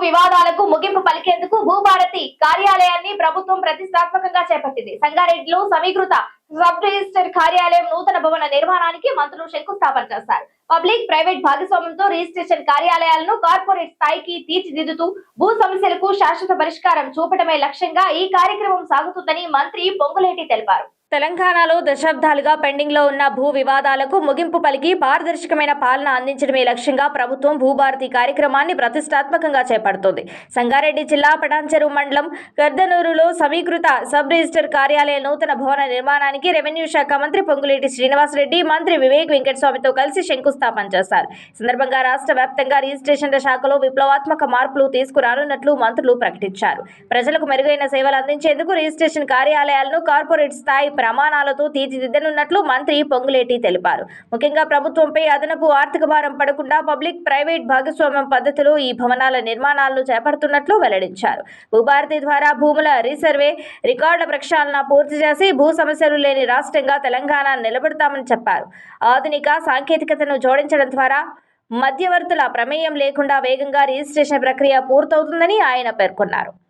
వివాదాలకు ముగింపు పలికేందుకు భూభారతి కార్యాలయాన్ని ప్రభుత్వం ప్రతిష్టాత్మకంగా చేపట్టింది. సంగారెడ్డిలో సమీకృత సబ్ రిజిస్టర్ కార్యాలయం నూతన భవన నిర్మాణానికి మంత్రులు శంకుస్థాపన చేశారు. పబ్లిక్ ప్రైవేట్ భాగస్వామ్యంతో రిజిస్ట్రేషన్ కార్యాలయాలను కార్పొరేట్ స్థాయికి తీర్చిదిద్దుతూ భూ సమస్యలకు శాశ్వత పరిష్కారం చూపటమే లక్ష్యంగా ఈ కార్యక్రమం సాగుతుందని మంత్రి పొంగులేటి తెలిపారు. తెలంగాణలో దశాబ్దాలుగా పెండింగ్ లో ఉన్న భూ వివాదాలకు ముగింపు పలికి పారదర్శకమైన పాలన అందించడమే లక్ష్యంగా ప్రభుత్వం భూభారతి కార్యక్రమాన్ని ప్రతిష్టాత్మకంగా చేపడుతోంది. సంగారెడ్డి జిల్లా పటాన్చెరు మండలం కర్దనూరులో సమీకృత సబ్ రిజిస్టర్ కార్యాలయ నూతన భవన నిర్మాణానికి రెవెన్యూ శాఖ మంత్రి పొంగులేటి శ్రీనివాసరెడ్డి, మంత్రి వివేక్ వెంకటస్వామితో కలిసి శంకుస్థాపన చేశారు. సందర్భంగా రాష్ట్ర వ్యాప్తంగా రిజిస్ట్రేషన్ల శాఖలో విప్లవాత్మక మార్పులు తీసుకురానున్నట్లు మంత్రులు ప్రకటించారు. ప్రజలకు మెరుగైన సేవలు అందించేందుకు రిజిస్ట్రేషన్ కార్యాలయాలను కార్పొరేట్ స్థాయి ప్రమాణాలతో తీర్చిదిద్దనున్నట్లు మంత్రి పొంగులేటి తెలిపారు. ముఖ్యంగా ప్రభుత్వంపై అదనపు ఆర్థిక భారం పడకుండా పబ్లిక్ ప్రైవేట్ భాగస్వామ్యం పద్ధతిలో ఈ భవనాల నిర్మాణాలను చేపడుతున్నట్లు వెల్లడించారు. భూభారతి ద్వారా భూముల రీసర్వే, రికార్డుల ప్రక్షాళన పూర్తి చేసి భూ సమస్యలు లేని రాష్ట్రంగా తెలంగాణ నిలబెడతామని చెప్పారు. ఆధునిక సాంకేతికతను జోడించడం ద్వారా మధ్యవర్తుల ప్రమేయం లేకుండా వేగంగా రిజిస్ట్రేషన్ ప్రక్రియ పూర్తవుతుందని ఆయన పేర్కొన్నారు.